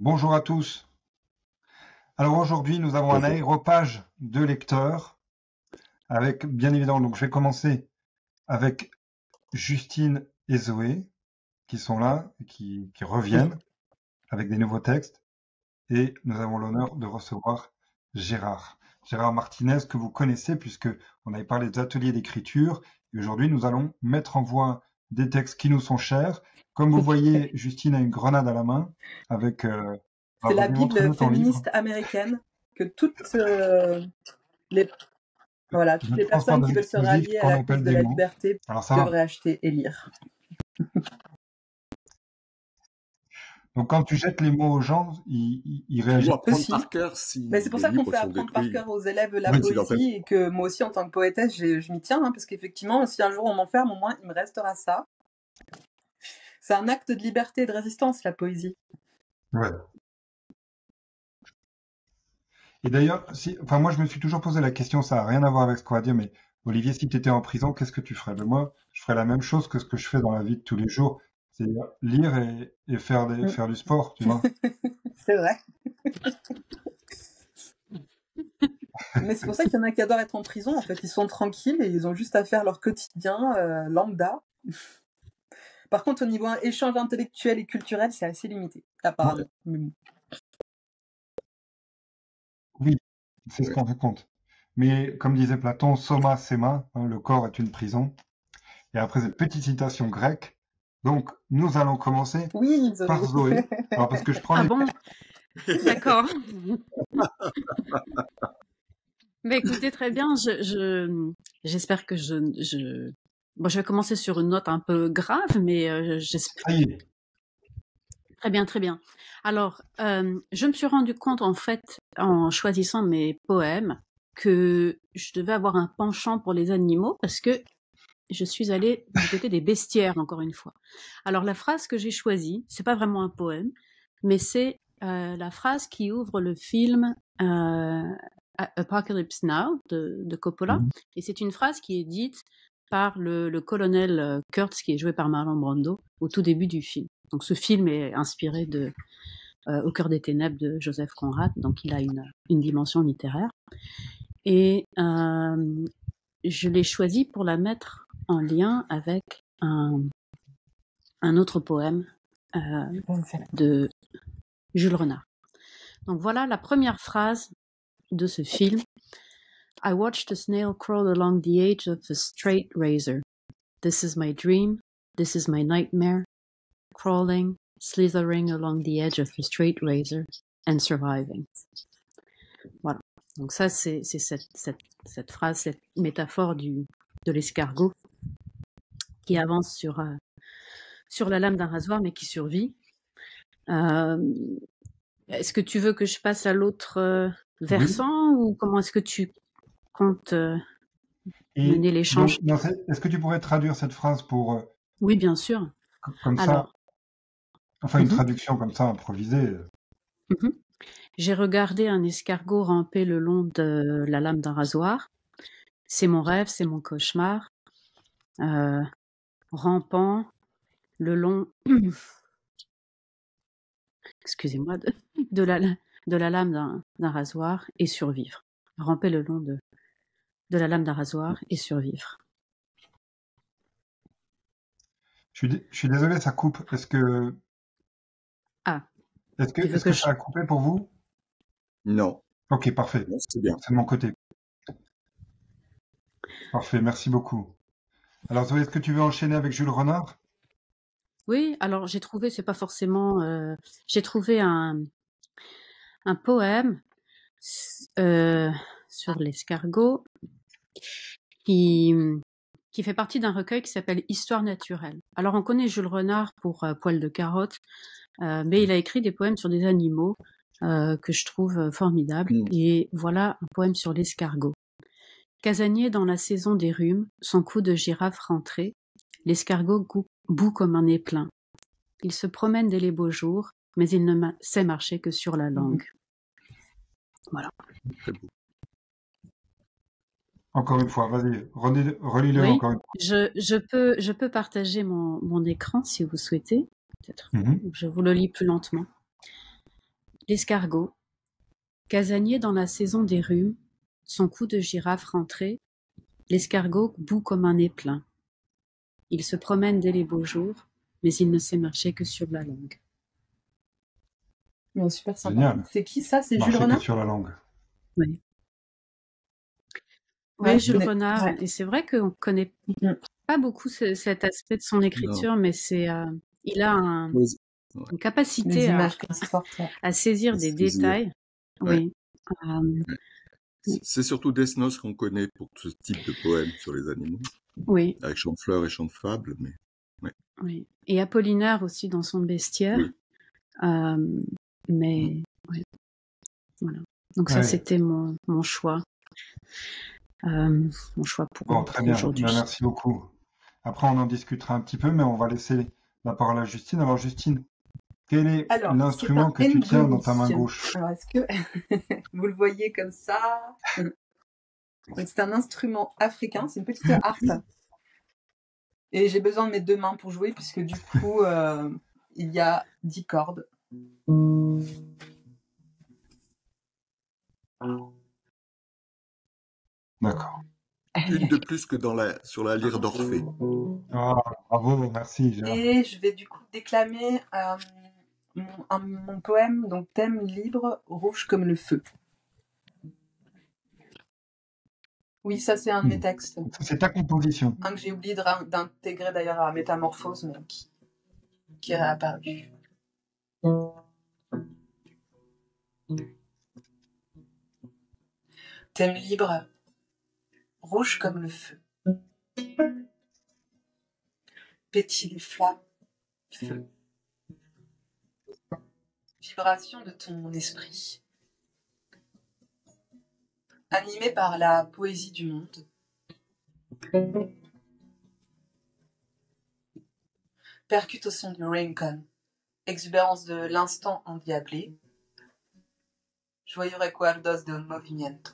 Bonjour à tous. Alors aujourd'hui, nous avons un Bonjour. aéropage de lecteurs avec, bien évidemment, donc je vais commencer avec Justine et Zoé qui sont là, et qui reviennent avec des nouveaux textes. Et nous avons l'honneur de recevoir Gérard. Gérard Martinez, que vous connaissez puisque on avait parlé des ateliers d'écriture. Et aujourd'hui, nous allons mettre en voix des textes qui nous sont chers. Comme vous voyez, Justine a une grenade à la main avec... C'est la vas-y, Bible montre-nous ton livre. féministe américaine que toutes les personnes qui veulent se rallier à la cause de la liberté devraient acheter et lire. Donc quand tu jettes les mots aux gens, ils réagissent. Aussi. Par cœur, mais c'est pour ça qu'on fait apprendre par cœur aux élèves la poésie et que moi aussi en tant que poétesse, je m'y tiens, parce qu'effectivement, si un jour on m'enferme, au moins il me restera ça. C'est un acte de liberté et de résistance, la poésie. Ouais. Et d'ailleurs, moi je me suis toujours posé la question, ça n'a rien à voir avec ce qu'on va dire, mais Olivier, si tu étais en prison, qu'est-ce que tu ferais? Ben moi, je ferais la même chose que ce que je fais dans la vie de tous les jours, c'est lire et faire du sport, tu vois. C'est vrai. Mais c'est pour ça qu'il y en a qui adorent être en prison, en fait. Ils sont tranquilles et ils ont juste à faire leur quotidien lambda. Par contre, au niveau échange intellectuel et culturel, c'est assez limité, apparemment. Oui, c'est ce qu'on raconte. Mais comme disait Platon, soma sema, le corps est une prison. Et après cette petite citation grecque, donc nous allons commencer par Zoé. Alors parce que je prends bon D'accord. Mais écoutez, très bien. J'espère que Bon, je vais commencer sur une note un peu grave, mais j'espère. Ça y est. Très bien, très bien. Alors, je me suis rendu compte, en fait, en choisissant mes poèmes, que je devais avoir un penchant pour les animaux parce que je suis allée du côté des bestiaires, encore une fois. Alors, la phrase que j'ai choisie, c'est pas vraiment un poème, mais c'est la phrase qui ouvre le film Apocalypse Now de Coppola. Et c'est une phrase qui est dite par le colonel Kurtz, qui est joué par Marlon Brando, au tout début du film. Donc ce film est inspiré de Au cœur des ténèbres de Joseph Conrad, donc il a une dimension littéraire. Et je l'ai choisi pour la mettre en lien avec un autre poème de Jules Renard. Donc voilà la première phrase de ce film. I watched a snail crawl along the edge of a straight razor. This is my dream, this is my nightmare. Crawling, slithering along the edge of a straight razor and surviving. Voilà. Donc ça, c'est cette phrase, cette métaphore de l'escargot qui avance sur la lame d'un rasoir, mais qui survit. Est-ce que tu veux que je passe à l'autre versant ou comment est-ce que tu comptes mener l'échange? Est-ce que tu pourrais traduire cette phrase pour... Oui, bien sûr. Comme ça. Enfin, une traduction comme ça, improvisée. J'ai regardé un escargot ramper le long de la lame d'un rasoir. C'est mon rêve, c'est mon cauchemar. Rampant le long... Excusez-moi, de la lame d'un rasoir et survivre. Ramper le long de la lame d'un rasoir et survivre. Je suis désolé, ça coupe. Est-ce que... Est-ce que ça a coupé pour vous? Non. Ok, parfait. C'est bien. C'est de mon côté. Parfait, merci beaucoup. Alors Zoé, est-ce que tu veux enchaîner avec Jules Renard? Oui, alors j'ai trouvé, c'est pas forcément... j'ai trouvé un poème sur l'escargot qui fait partie d'un recueil qui s'appelle Histoire naturelle. Alors on connaît Jules Renard pour Poil de carotte, mais il a écrit des poèmes sur des animaux que je trouve formidables. Et voilà un poème sur l'escargot. Casanier dans la saison des rhumes, son cou de girafe rentré, l'escargot bout comme un nez plein. Il se promène dès les beaux jours, mais il ne sait marcher que sur la langue. Voilà. Très beau. Encore une fois, vas-y, relis-le oui, encore une fois. Je peux partager mon écran si vous souhaitez, peut-être. Je vous le lis plus lentement. L'escargot. Casanier dans la saison des rhumes, son cou de girafe rentré, l'escargot bout comme un nez plein. Il se promène dès les beaux jours, mais il ne sait marcher que sur la langue. Ouais, super sympa. Génial. C'est qui ça? C'est Jules Marcher que Renard? sur la langue. Oui. Ouais, Oui, je Jules connais. Renard. Ouais. Et c'est vrai qu'on ne connaît Mhm. pas beaucoup cet aspect de son Non. écriture, mais il a Ouais. une Les capacité images comme ça fortes. Ouais. à saisir À des saisir. détails. Ouais. Oui. C'est surtout Death Note qu'on connaît pour ce type de poème sur les animaux, Oui, avec chant de fleurs et chant de fable, mais oui. Et Apollinaire aussi dans son bestiaire. oui. Mais ouais, voilà. Donc ça, Ouais. c'était mon choix. Mon choix Bon, pour très bien. aujourd'hui. Ben, merci beaucoup. Après, on en discutera un petit peu, mais on va laisser la parole à Justine. Alors, Justine, quel est Alors, l'instrument c'est un que tu tiens dans ta main Ndoni. gauche? Alors, est-ce que vous le voyez comme ça? Donc, c'est un instrument africain, c'est une petite harpe. Et j'ai besoin de mes 2 mains pour jouer, puisque du coup, il y a 10 cordes. D'accord. Une de plus que sur la lyre d'Orphée. Ah, bravo, merci, Gérard. Et je vais du coup déclamer mon poème, donc thème libre, rouge comme le feu. Oui, ça c'est un de mes textes. C'est ta composition. Un que j'ai oublié d'intégrer d'ailleurs à Métamorphose, mais qui est réapparu. Thème libre, rouge comme le feu. Pétille les flammes, feu. Vibration de ton esprit. Animé par la poésie du monde. Percute au son du Rincon, exubérance de l'instant endiablé. Joyeux recuerdos de un movimiento.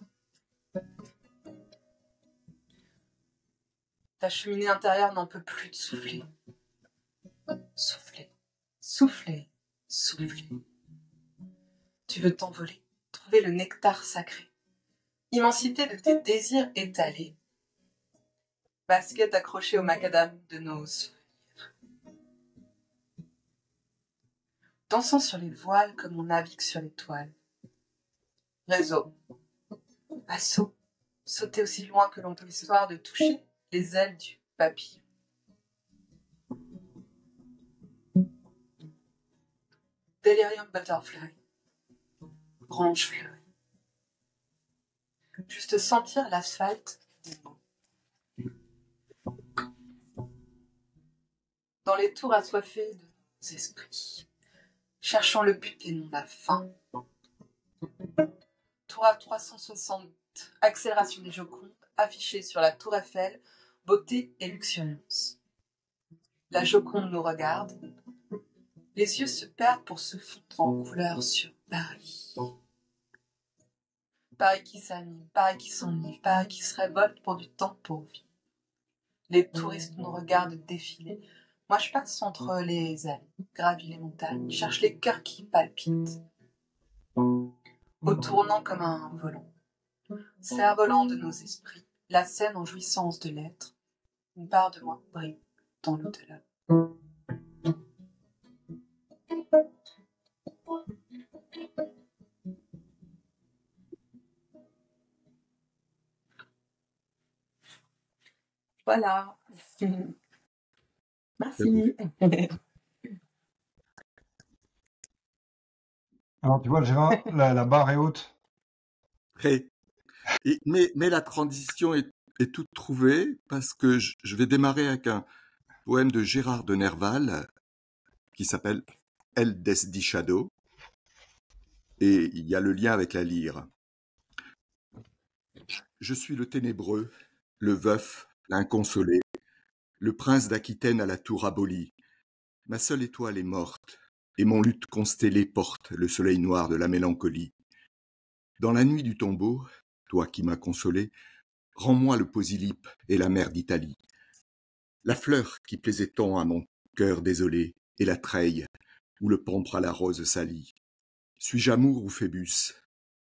Ta cheminée intérieure n'en peut plus de souffler. Souffler, souffler, souffler. Tu veux t'envoler, trouver le nectar sacré. Immensité de tes désirs étalés. Basket accrochée au macadam de nos souvenirs. Dansant sur les voiles comme on navigue sur les toiles. Réseau. Assaut. Sauter aussi loin que l'on peut l'histoire de toucher les ailes du papillon. Delirium butterfly. Branche fleurie. Juste sentir l'asphalte des mots. Dans les tours assoiffées de nos esprits, cherchant le but et non la fin. Tour à 360, accélération des Jocondes, affichée sur la tour Eiffel, beauté et luxuriance. La Joconde nous regarde, les yeux se perdent pour se fondre en couleurs sur Paris. Paris qui s'anime, Paris qui s'enivre, Paris qui se révolte pour du temps pour vivre. Les touristes nous regardent défiler. Moi je passe entre les allées, gravis les montagnes, cherche les cœurs qui palpitent. Au tournant comme un volant. Cerf-volant de nos esprits, la scène en jouissance de l'être. Une part de moi brille dans l'au-delà. Voilà. Merci. Alors, tu vois, Gérard, la barre est haute. Mais la transition est toute trouvée parce que je vais démarrer avec un poème de Gérard de Nerval qui s'appelle El Desdichado et il y a le lien avec la lyre. Je suis le ténébreux, le veuf, l'inconsolé, le prince d'Aquitaine à la tour abolie. Ma seule étoile est morte et mon luth constellé porte le soleil noir de la mélancolie. Dans la nuit du tombeau, toi qui m'as consolé, rends-moi le Posillipe et la mer d'Italie. La fleur qui plaisait tant à mon cœur désolé, et la treille, où le pampre à la rose salie. Suis-je amour ou Phébus,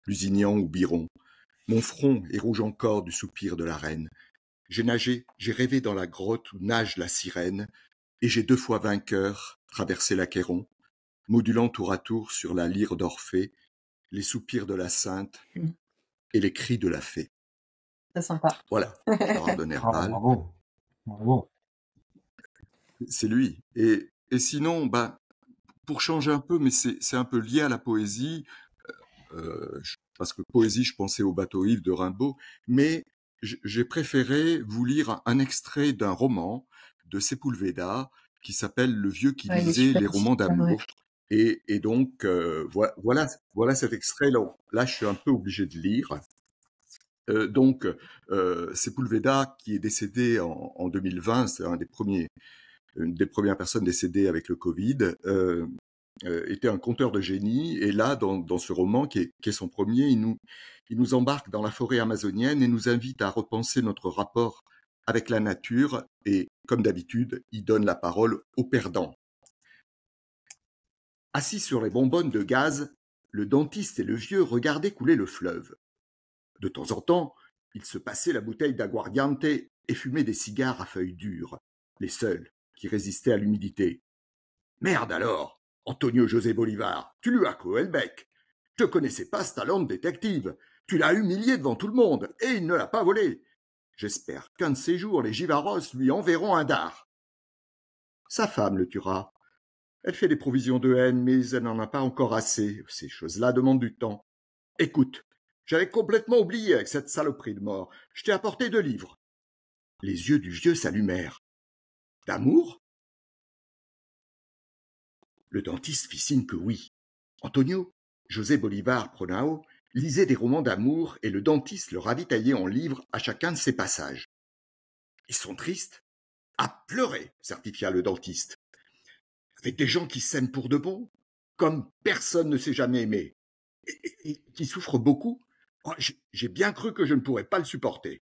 Lusignan ou Biron? Mon front est rouge encore du soupir de la reine. J'ai nagé, j'ai rêvé dans la grotte où nage la sirène, et j'ai 2 fois vainqueur traversé l'Achéron, modulant tour à tour sur la lyre d'Orphée les soupirs de la sainte et les cris de la fée. C'est sympa. Voilà, Gérard de Nerval. Bravo. Bravo. C'est lui. Et sinon, pour changer un peu, mais c'est un peu lié à la poésie, parce que poésie, je pensais au bateau ivre de Rimbaud, mais j'ai préféré vous lire un extrait d'un roman de Sepúlveda qui s'appelle Le vieux qui lisait les romans d'amour. Et donc, voilà cet extrait. Là, je suis un peu obligé de lire. Donc, Sepúlveda, qui est décédé en 2020, c'est une des premières personnes décédées avec le Covid, était un conteur de génie. Et là, dans ce roman, qui est son premier, il nous embarque dans la forêt amazonienne et nous invite à repenser notre rapport avec la nature. Et comme d'habitude, il donne la parole aux perdants. Assis sur les bonbonnes de gaz, le dentiste et le vieux regardaient couler le fleuve. De temps en temps, ils se passaient la bouteille d'aguardiente et fumaient des cigares à feuilles dures, les seuls qui résistaient à l'humidité. « Merde alors, Antonio José Bolivar, tu lui as cloué le bec. Je connaissais pas ce talent de détective. Tu l'as humilié devant tout le monde et il ne l'a pas volé. J'espère qu'un de ces jours, les Givaros lui enverront un dard. Sa femme le tuera. Elle fait des provisions de haine, mais elle n'en a pas encore assez. Ces choses-là demandent du temps. Écoute, j'avais complètement oublié avec cette saloperie de mort. Je t'ai apporté 2 livres. » Les yeux du vieux s'allumèrent. « D'amour ?» Le dentiste fit signe que oui. Antonio José Bolivar Pronao lisait des romans d'amour et le dentiste le ravitaillait en livres à chacun de ses passages. « Ils sont tristes ?»« À pleurer !» certifia le dentiste. « Avec des gens qui s'aiment pour de bon, comme personne ne s'est jamais aimé, et qui souffrent beaucoup. J'ai bien cru que je ne pourrais pas le supporter. »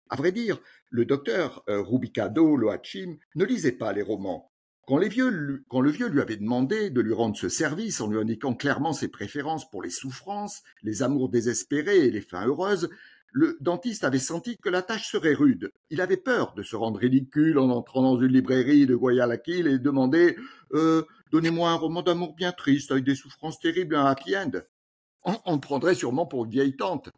À vrai dire, le docteur Rubicado Loachim ne lisait pas les romans. Quand le vieux lui avait demandé de lui rendre ce service en lui indiquant clairement ses préférences pour les souffrances, les amours désespérés et les fins heureuses, le dentiste avait senti que la tâche serait rude. Il avait peur de se rendre ridicule en entrant dans une librairie de Guayaquil et demander « Donnez-moi un roman d'amour bien triste avec des souffrances terribles et un happy end. » On le prendrait sûrement pour une vieille tante.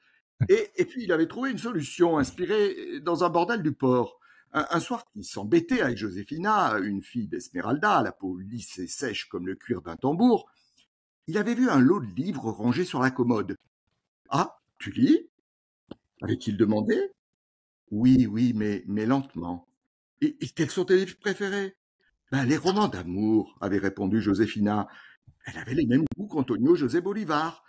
Et puis il avait trouvé une solution inspirée dans un bordel du port. Un soir qu'il s'embêtait avec Josefina, une fille d'Esmeralda, à la peau lisse et sèche comme le cuir d'un tambour, il avait vu un lot de livres rangés sur la commode. « Ah, tu lis ?» avait-il demandé. « Oui, mais lentement. »« Et quels sont tes livres préférés ?»« Les romans d'amour, » avait répondu Josefina. Elle avait les mêmes goûts qu'Antonio José Bolivar.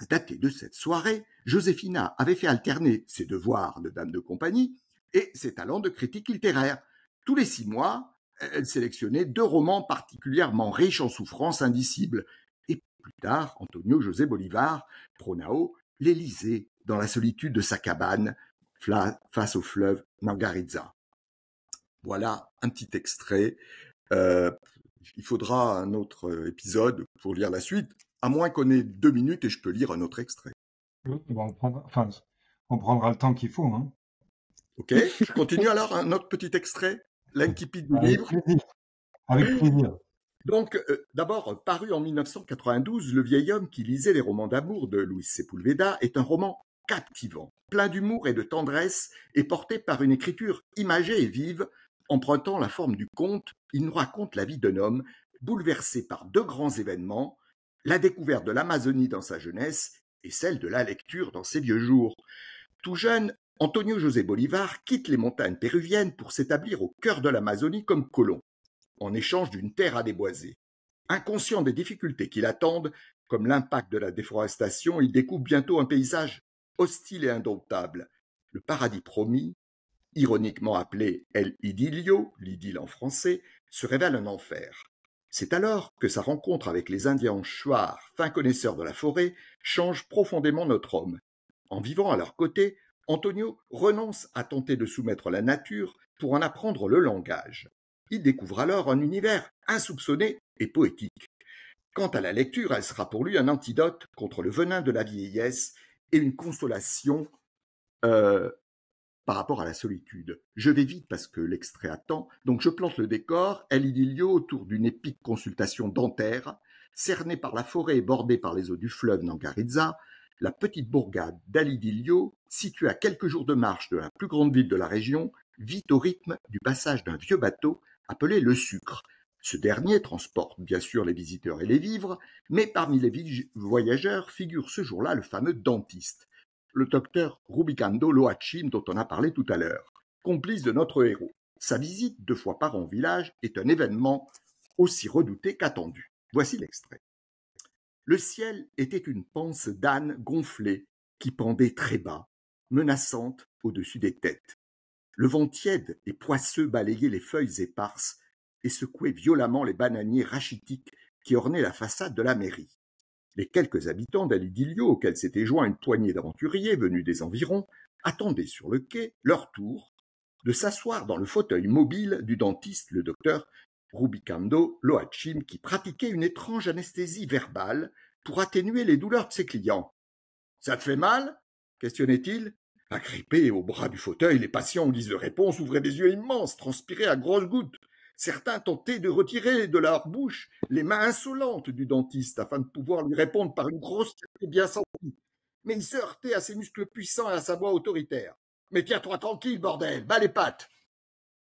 Daté de cette soirée, Josefina avait fait alterner ses devoirs de dame de compagnie et ses talents de critique littéraire. Tous les 6 mois, elle sélectionnait 2 romans particulièrement riches en souffrances indicibles. Et plus tard, Antonio José Bolivar Pronao les lisait dans la solitude de sa cabane face au fleuve Margarita. Voilà un petit extrait. Il faudra un autre épisode pour lire la suite, à moins qu'on ait 2 minutes et je peux lire un autre extrait. On prendra le temps qu'il faut. Hein. Ok, je continue alors un autre petit extrait, l'incipit du livre. Avec plaisir. Donc, d'abord, paru en 1992, Le vieil homme qui lisait les romans d'amour de Luis Sepúlveda est un roman captivant, plein d'humour et de tendresse et porté par une écriture imagée et vive. Empruntant la forme du conte, il nous raconte la vie d'un homme bouleversé par 2 grands événements, la découverte de l'Amazonie dans sa jeunesse et celle de la lecture dans ses vieux jours. Tout jeune, Antonio José Bolivar quitte les montagnes péruviennes pour s'établir au cœur de l'Amazonie comme colon, en échange d'une terre à déboiser. Inconscient des difficultés qui l'attendent, comme l'impact de la déforestation, il découvre bientôt un paysage hostile et indomptable. Le paradis promis, ironiquement appelé El Idilio, l'idylle en français, se révèle un enfer. C'est alors que sa rencontre avec les Indiens Shuar, fins connaisseurs de la forêt, change profondément notre homme. En vivant à leur côté, Antonio renonce à tenter de soumettre la nature pour en apprendre le langage. Il découvre alors un univers insoupçonné et poétique. Quant à la lecture, elle sera pour lui un antidote contre le venin de la vieillesse et une consolation par rapport à la solitude. Je vais vite parce que l'extrait attend, donc je plante le décor, El Idilio autour d'une épique consultation dentaire, cernée par la forêt et bordée par les eaux du fleuve Nangarizza, la petite bourgade d'El Idilio, située à quelques jours de marche de la plus grande ville de la région, vit au rythme du passage d'un vieux bateau appelé le Sucre. Ce dernier transporte bien sûr les visiteurs et les vivres, mais parmi les voyageurs figure ce jour-là le fameux dentiste, le docteur Rubicando Loachim dont on a parlé tout à l'heure, complice de notre héros. Sa visite 2 fois par an au village est un événement aussi redouté qu'attendu. Voici l'extrait. Le ciel était une panse d'âne gonflée qui pendait très bas, menaçante au-dessus des têtes. Le vent tiède et poisseux balayait les feuilles éparses et secouait violemment les bananiers rachitiques qui ornaient la façade de la mairie. Les quelques habitants d'El Idilio, auxquels s'était joint une poignée d'aventuriers venus des environs, attendaient sur le quai leur tour de s'asseoir dans le fauteuil mobile du dentiste, le docteur Rubicando Loachim, qui pratiquait une étrange anesthésie verbale pour atténuer les douleurs de ses clients. « Ça te fait mal ?» questionnait-il. Agrippés au bras du fauteuil, les patients en guise de réponse ouvraient des yeux immenses, transpiraient à grosses gouttes. Certains tentaient de retirer de leur bouche les mains insolentes du dentiste afin de pouvoir lui répondre par une grosse et bien sentie. Mais il se heurtait à ses muscles puissants et à sa voix autoritaire. « Mais tiens-toi tranquille, bordel, bats les pattes !»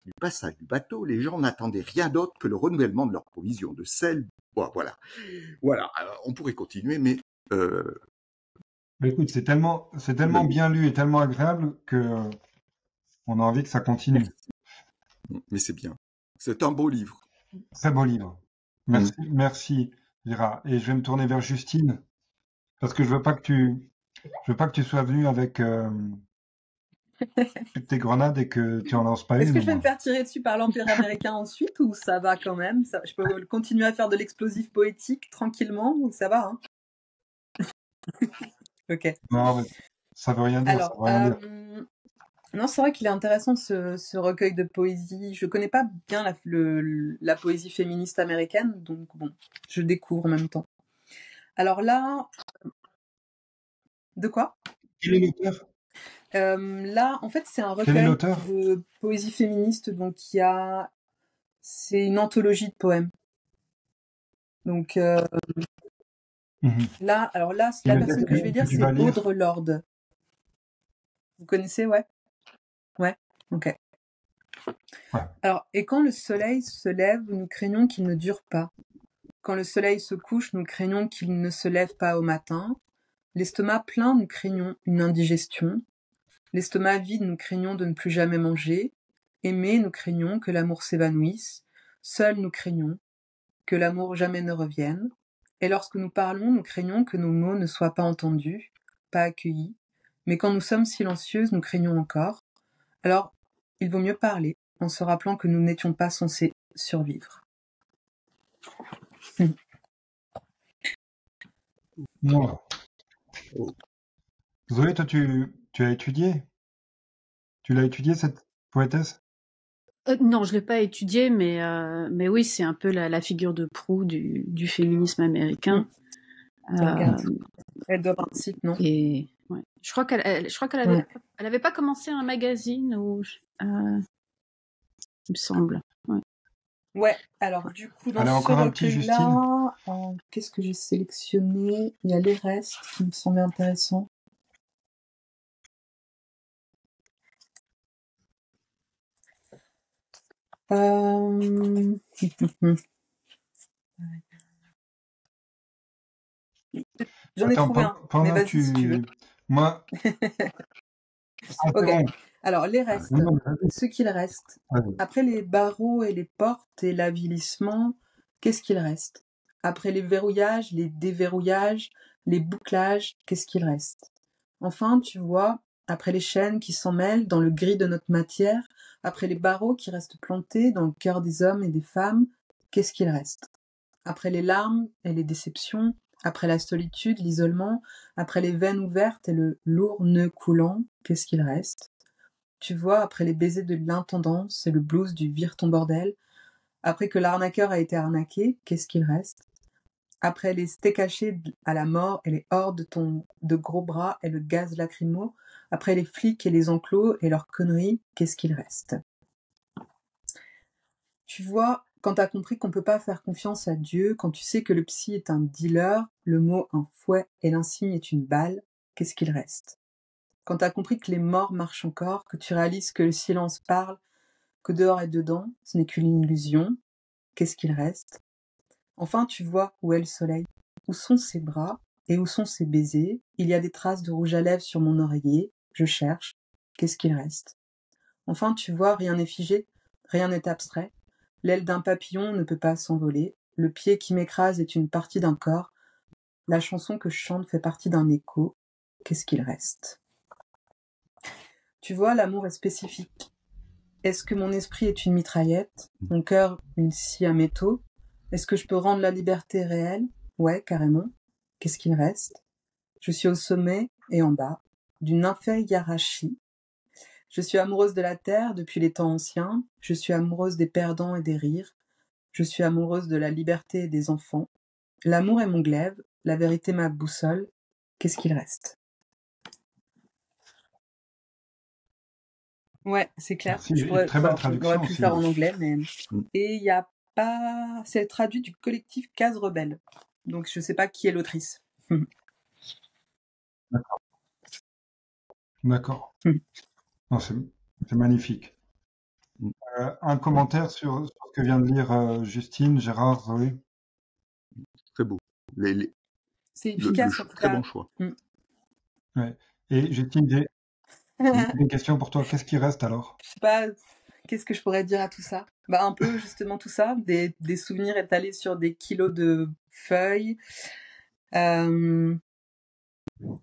Du passage du bateau, les gens n'attendaient rien d'autre que le renouvellement de leurs provisions de sel. Bon, voilà. Alors, on pourrait continuer, mais... Mais écoute, c'est tellement bien lu et tellement agréable que on a envie que ça continue. Mais c'est bien. C'est un beau livre. Très beau livre. Merci, Vera. Et je vais me tourner vers Justine parce que je veux pas que tu sois venue avec tes grenades et que tu en lances pas une. Est-ce que je vais me faire tirer dessus par l'Empire américain ensuite ou ça va quand même? Je peux continuer à faire de l'explosif poétique tranquillement ou ça va hein? Ok. Non, mais ça veut rien dire. Alors, ça veut rien dire. Non, c'est vrai qu'il est intéressant ce recueil de poésie. Je connais pas bien la poésie féministe américaine, donc bon, je découvre en même temps. Alors là, de quoi? Quel est l'auteur? Là, en fait, c'est un Quel est recueil l'auteur? de poésie féministe, donc c'est une anthologie de poèmes. Donc là, alors là, la personne que je vais lire, c'est Audre Lorde. Vous connaissez, ouais? Ouais, ok. Ouais. Alors, et quand le soleil se lève, nous craignons qu'il ne dure pas. Quand le soleil se couche, nous craignons qu'il ne se lève pas au matin. L'estomac plein, nous craignons une indigestion. L'estomac vide, nous craignons de ne plus jamais manger. Aimer, nous craignons que l'amour s'évanouisse. Seul, nous craignons que l'amour jamais ne revienne. Et lorsque nous parlons, nous craignons que nos mots ne soient pas entendus, pas accueillis. Mais quand nous sommes silencieuses, nous craignons encore. Alors, il vaut mieux parler, en se rappelant que nous n'étions pas censés survivre. Moi. Zoé, toi, tu as étudié? Tu l'as étudié, cette poétesse? Non, je l'ai pas étudié, mais oui, c'est un peu la figure de proue du féminisme américain. Elle doit avoir un site, non? Et ouais. Je crois qu'elle avait pas commencé un magazine ou il me semble. Ouais, alors du coup, dans ce recueil-là, qu'est-ce que j'ai sélectionné? Il y a les restes qui me semblaient intéressants. J'en ai trouvé un, mais vas-y si tu veux. Moi... Ok, alors les restes, ce qu'il reste. Après les barreaux et les portes et l'avilissement, qu'est-ce qu'il reste? Après les verrouillages, les déverrouillages, les bouclages, qu'est-ce qu'il reste? Enfin, tu vois, après les chaînes qui s'en mêlent dans le gris de notre matière, après les barreaux qui restent plantés dans le cœur des hommes et des femmes, qu'est-ce qu'il reste? Après les larmes et les déceptions, après la solitude, l'isolement, après les veines ouvertes et le lourd nœud coulant, qu'est-ce qu'il reste? Tu vois, après les baisers de l'intendance et le blues du vire ton bordel, après que l'arnaqueur a été arnaqué, qu'est-ce qu'il reste? Après les steaks hachés à la mort et les hordes de gros bras et le gaz lacrymo, après les flics et les enclos et leurs conneries, qu'est-ce qu'il reste? Tu vois, quand t'as compris qu'on peut pas faire confiance à Dieu, quand tu sais que le psy est un dealer, le mot un fouet et l'insigne est une balle, qu'est-ce qu'il reste? Quand t'as compris que les morts marchent encore, que tu réalises que le silence parle, que dehors et dedans, ce n'est qu'une illusion, qu'est-ce qu'il reste? Enfin, tu vois où est le soleil, où sont ses bras et où sont ses baisers. Il y a des traces de rouge à lèvres sur mon oreiller. Je cherche. Qu'est-ce qu'il reste? Enfin, tu vois, rien n'est figé, rien n'est abstrait. L'aile d'un papillon ne peut pas s'envoler. Le pied qui m'écrase est une partie d'un corps. La chanson que je chante fait partie d'un écho. Qu'est-ce qu'il reste? Tu vois, l'amour est spécifique. Est-ce que mon esprit est une mitraillette, mon cœur une scie à métaux? Est-ce que je peux rendre la liberté réelle? Ouais, carrément. Qu'est-ce qu'il reste? Je suis au sommet et en bas d'une nymphéie hiérarchie. Je suis amoureuse de la terre depuis les temps anciens. Je suis amoureuse des perdants et des rires. Je suis amoureuse de la liberté et des enfants. L'amour est mon glaive, la vérité ma boussole. Qu'est-ce qu'il reste? Ouais, c'est clair. Merci, très belle traduction. J'aurais pu le faire en anglais, mais... Et il y a pas... C'est traduit du collectif Case Rebelle. Donc je sais pas qui est l'autrice. D'accord. D'accord. Non, c'est magnifique. Un commentaire sur ce que vient de lire Justine, Gérard, Zoé? Très beau. C'est efficace, en tout très cas. bon choix. Ouais. Et Justine, j'ai une question pour toi. Qu'est-ce qui reste alors? Je sais pas, qu'est-ce que je pourrais dire à tout ça? Bah, un peu justement tout ça, des souvenirs étalés sur des kilos de feuilles.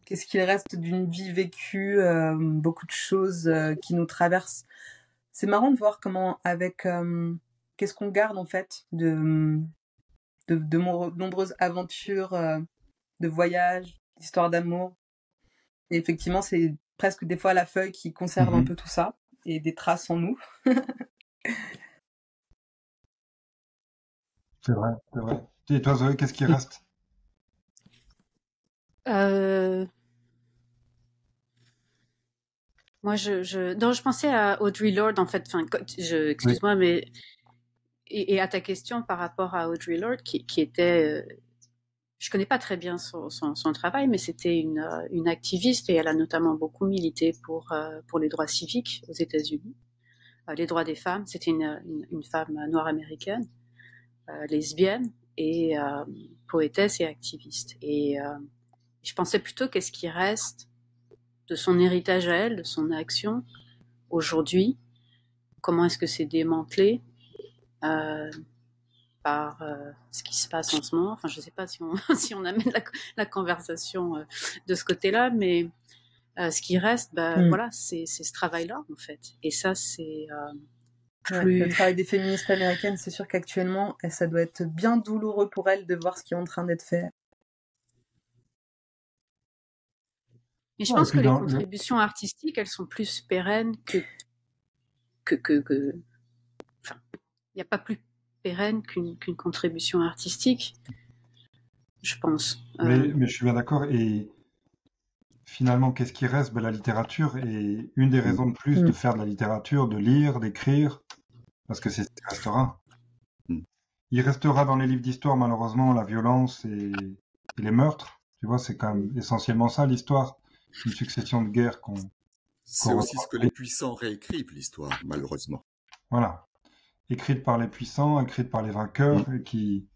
Qu'est-ce qu'il reste d'une vie vécue, beaucoup de choses qui nous traversent. C'est marrant de voir comment avec qu'est-ce qu'on garde en fait de nombreuses aventures, de voyages, d'histoires d'amour. Et effectivement, c'est presque des fois la feuille qui conserve un peu tout ça et des traces en nous. C'est vrai, c'est vrai. Et toi, Zoé, qu'est-ce qui reste? Moi, non, je pensais à Audre Lorde, en fait. Enfin, excuse-moi, mais et à ta question par rapport à Audre Lorde, qui était, je connais pas très bien son travail, mais c'était une activiste et elle a notamment beaucoup milité pour les droits civiques aux États-Unis, les droits des femmes. C'était une femme noire américaine, lesbienne et poétesse et activiste. Et je pensais plutôt qu'est-ce qui reste de son héritage à elle, de son action aujourd'hui, comment est-ce que c'est démantelé par ce qui se passe en ce moment. Enfin, je ne sais pas si on amène la conversation de ce côté-là, mais ce qui reste, voilà, c'est ce travail-là, en fait. Et ça, c'est plus... Le travail des féministes américaines, c'est sûr qu'actuellement, ça doit être bien douloureux pour elles de voir ce qui est en train d'être fait. Mais je pense que les contributions artistiques, elles sont plus pérennes que... Enfin, il n'y a pas plus pérenne qu'une contribution artistique, je pense. Mais je suis bien d'accord. Et finalement, qu'est-ce qui reste? La littérature est une des raisons de plus de faire de la littérature, de lire, d'écrire, parce que c'est ce qui restera. Il restera dans les livres d'histoire, malheureusement, la violence et les meurtres. Tu vois, c'est quand même essentiellement ça, l'histoire. Une succession de guerres c'est aussi ce que les puissants réécrivent, l'histoire, malheureusement. Voilà. Écrite par les puissants, écrite par les vainqueurs, qui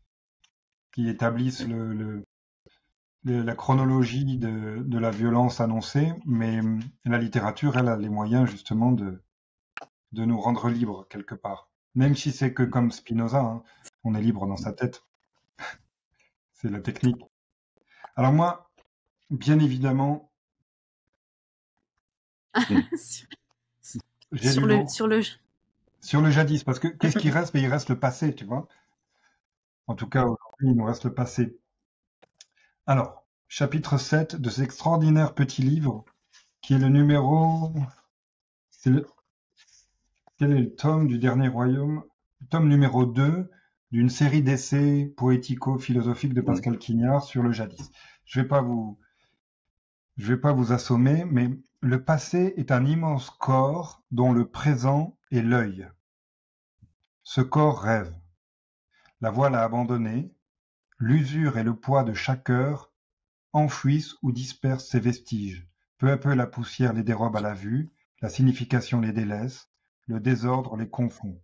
établissent la chronologie de la violence annoncée, mais la littérature, elle a les moyens justement de nous rendre libres quelque part. Même si c'est que comme Spinoza, hein, on est libre dans sa tête. C'est la technique. Alors moi, bien évidemment, sur le jadis, parce que qu'est-ce qui reste? Il reste le passé, tu vois. En tout cas, aujourd'hui, il nous reste le passé. Alors, chapitre 7 de cet extraordinaire petit livre, qui est le numéro... Quel est le tome du Dernier Royaume? Le tome numéro 2, d'une série d'essais poético-philosophiques de Pascal Quignard sur le jadis. Je vais pas vous assommer, mais le passé est un immense corps dont le présent est l'œil. Ce corps rêve. La voile a abandonné, l'usure et le poids de chaque heure enfouissent ou dispersent ses vestiges. Peu à peu la poussière les dérobe à la vue, la signification les délaisse, le désordre les confond.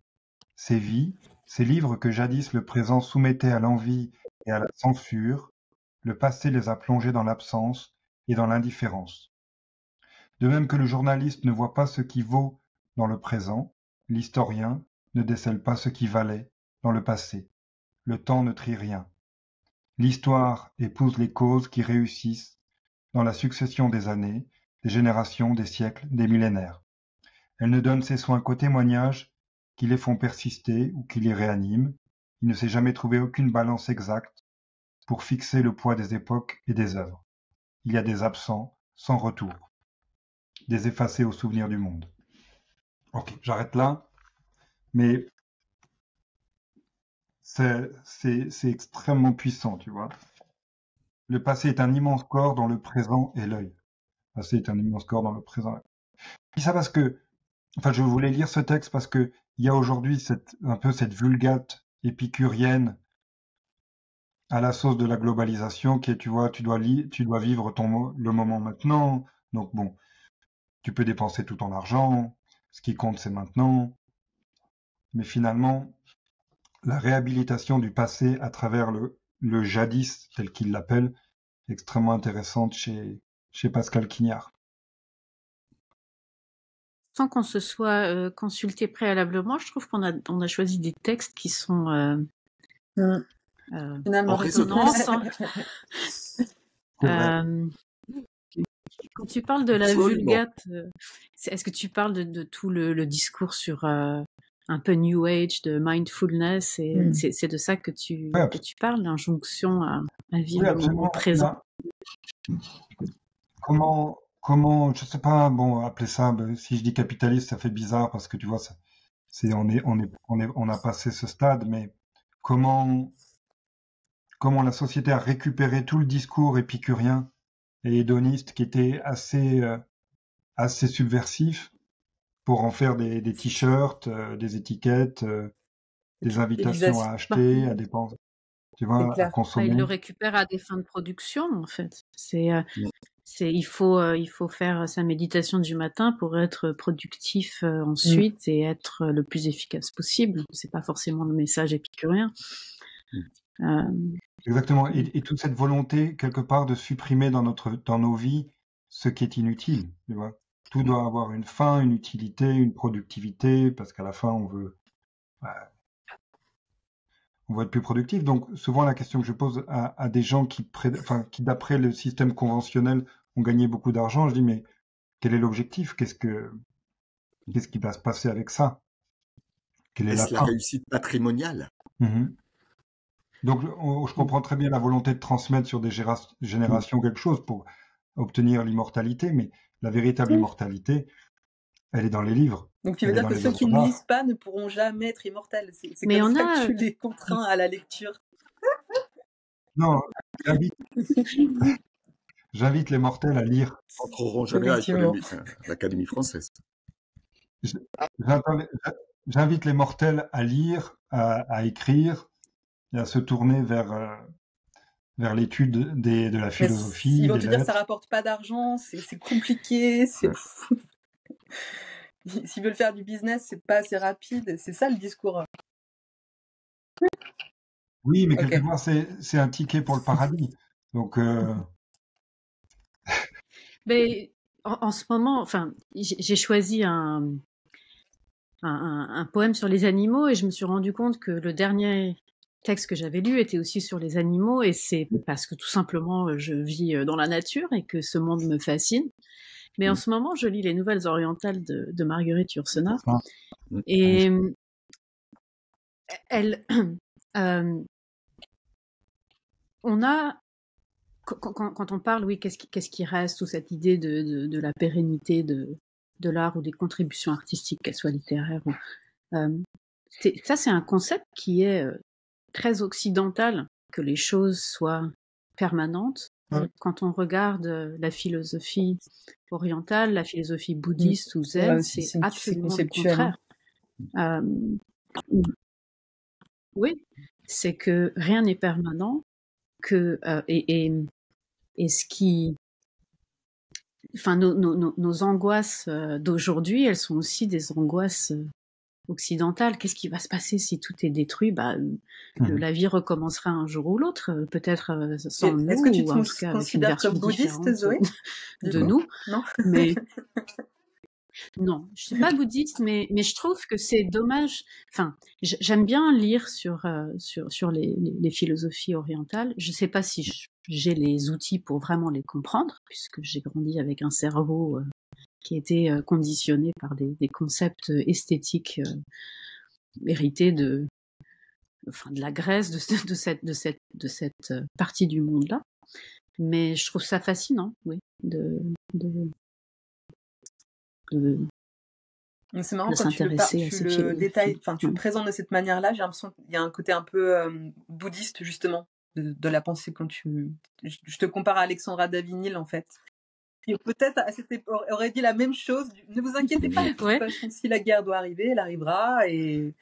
Ces vies, ces livres que jadis le présent soumettait à l'envie et à la censure, le passé les a plongés dans l'absence et dans l'indifférence. De même que le journaliste ne voit pas ce qui vaut dans le présent, l'historien ne décèle pas ce qui valait dans le passé. Le temps ne trie rien. L'histoire épouse les causes qui réussissent dans la succession des années, des générations, des siècles, des millénaires. Elle ne donne ses soins qu'aux témoignages qui les font persister ou qui les réaniment. Il ne s'est jamais trouvé aucune balance exacte pour fixer le poids des époques et des œuvres. Il y a des absents sans retour, des effacés au souvenir du monde. Ok, j'arrête là, mais c'est extrêmement puissant, tu vois. Le passé est un immense corps dont le présent est l'œil. Le passé est un immense corps dans le présent. Et ça parce que, enfin, je voulais lire ce texte parce que il y a aujourd'hui un peu cette vulgate épicurienne à la sauce de la globalisation qui est, tu vois, tu dois vivre le moment maintenant. Donc bon, tu peux dépenser tout ton argent. Ce qui compte, c'est maintenant. Mais finalement, la réhabilitation du passé à travers le jadis, tel qu'il l'appelle, est extrêmement intéressante chez Pascal Quignard. Sans qu'on se soit consulté préalablement, je trouve qu'on a choisi des textes qui sont finalement résonnants. Quand tu parles de la vulgate, est-ce que tu parles de tout le discours sur un peu New Age, de mindfulness, et c'est de ça que tu parles, l'injonction à vivre le moment présent. Comment, je sais pas, bon, appeler ça, si je dis capitaliste, ça fait bizarre parce que tu vois, on a passé ce stade, mais comment la société a récupéré tout le discours épicurien et hédoniste qui était assez subversif pour en faire des t-shirts, des étiquettes, des invitations à acheter, à dépenser, tu vois, à consommer. Il le récupère à des fins de production, en fait. Il faut faire sa méditation du matin pour être productif ensuite et être le plus efficace possible. C'est pas forcément le message épicurien. Exactement. Et toute cette volonté, quelque part, de supprimer dans nos vies ce qui est inutile, tu vois. Tout doit avoir une fin, une utilité, une productivité, parce qu'à la fin, on veut être plus productif. Donc, souvent, la question que je pose à des gens qui, d'après le système conventionnel, ont gagné beaucoup d'argent, je dis, mais quel est l'objectif? Qu'est-ce qui va se passer avec ça? Quelle est la réussite patrimoniale? Donc, je comprends très bien la volonté de transmettre sur des générations quelque chose pour obtenir l'immortalité, mais la véritable immortalité, elle est dans les livres. Donc, tu veux dire que ceux qui ne lisent pas ne pourront jamais être immortels. C'est comme ça que tu les contrains à la lecture. Non, j'invite les mortels à lire. Ils n'entreront jamais à l'Académie française. J'invite les mortels à lire, à écrire, et à se tourner vers l'étude de la philosophie. Ils vont te dire que ça rapporte pas d'argent, c'est compliqué, c'est fou. S'ils veulent faire du business, c'est pas assez rapide. C'est ça le discours. Oui, mais quelque part, c'est un ticket pour le paradis. Donc. Mais en ce moment, enfin, j'ai choisi un poème sur les animaux et je me suis rendu compte que le dernier texte que j'avais lu était aussi sur les animaux, et c'est parce que tout simplement je vis dans la nature et que ce monde me fascine. Mais en ce moment, je lis les Nouvelles orientales de Marguerite Yourcenar, et elle, on a, quand on parle, oui, qu'est-ce qui reste, ou cette idée de la pérennité de l'art ou des contributions artistiques, qu'elles soient littéraires, ça c'est un concept qui est très occidental que les choses soient permanentes. Quand on regarde la philosophie orientale, la philosophie bouddhiste ou zen, c'est absolument le contraire. Oui, c'est que rien n'est permanent, que et ce qui, enfin, nos angoisses d'aujourd'hui, elles sont aussi des angoisses occidentale. Qu'est-ce qui va se passer si tout est détruit? La vie recommencera un jour ou l'autre, peut-être sans nous, est-ce que tu ou en tout cas avec une version comme bouddhiste, Zoé, de nous. Non. Mais non, je suis pas bouddhiste, mais je trouve que c'est dommage. Enfin, j'aime bien lire sur les philosophies orientales. Je sais pas si j'ai les outils pour vraiment les comprendre, puisque j'ai grandi avec un cerveau qui était conditionné par des concepts esthétiques hérités de la Grèce, de cette partie du monde-là. Mais je trouve ça fascinant, oui, c'est marrant quand tu le détailles, enfin tu le présentes de cette manière-là, j'ai l'impression qu'il y a un côté un peu bouddhiste justement de la pensée quand je te compare à Alexandra Davinil en fait. Et peut-être aurait dit la même chose. Ne vous inquiétez pas, de toute façon, si la guerre doit arriver, elle arrivera et.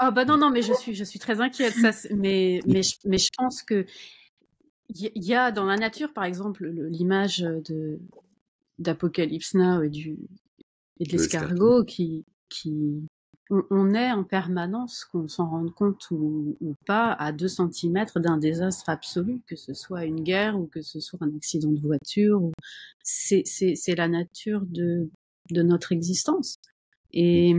Non, mais je suis très inquiète. Ça, mais je pense que il y a dans la nature, par exemple, l'image d'Apocalypse Now et de l'escargot qui on est en permanence, qu'on s'en rende compte ou pas, à 2 centimètres d'un désastre absolu, que ce soit une guerre ou que ce soit un accident de voiture. C'est la nature de notre existence. Et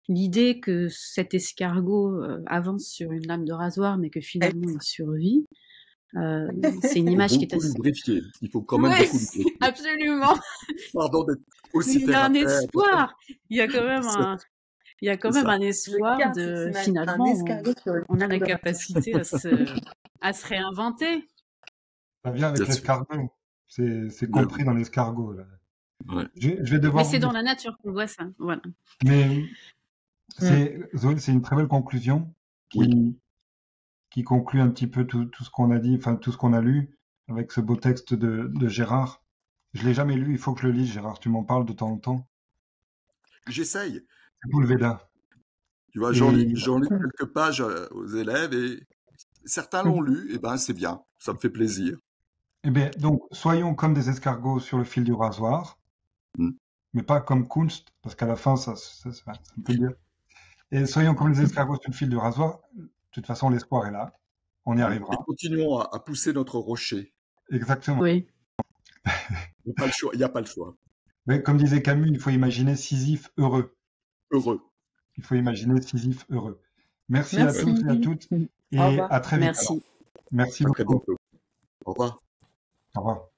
l'idée que cet escargot avance sur une lame de rasoir, mais que finalement il survit, c'est une image qui est assez... Il faut quand même beaucoup lubrifier. Absolument. Pardon d'être aussi il y a un espoir. Il y a quand même un espoir de finalement on a la capacité à se réinventer. Ça vient avec l'escargot. C'est compris dans l'escargot là. Ouais. Je vais devoir. Mais c'est dans la nature qu'on voit ça. Voilà. Mais c'est une très belle conclusion qui conclut un petit peu tout ce qu'on a dit, enfin tout ce qu'on a lu avec ce beau texte de Gérard. Je l'ai jamais lu, il faut que je le lise, Gérard. Tu m'en parles de temps en temps. J'essaye. C'est pour le Veda. Tu vois, j'en lis quelques pages aux élèves et certains l'ont lu, et ben c'est bien, ça me fait plaisir. Eh bien, donc, soyons comme des escargots sur le fil du rasoir, mais pas comme Kunst, parce qu'à la fin, ça me fait dire. Et soyons comme les escargots sur le fil du rasoir. De toute façon, l'espoir est là. On y arrivera. Et continuons à pousser notre rocher. Exactement. Oui. Il n'y a pas le choix. Mais comme disait Camus, il faut imaginer Sisyphe heureux. Heureux. Il faut imaginer Sisyphe heureux. Merci à tous et à toutes. Et à très vite. Merci. Merci beaucoup. À très bientôt. Au revoir. Au revoir.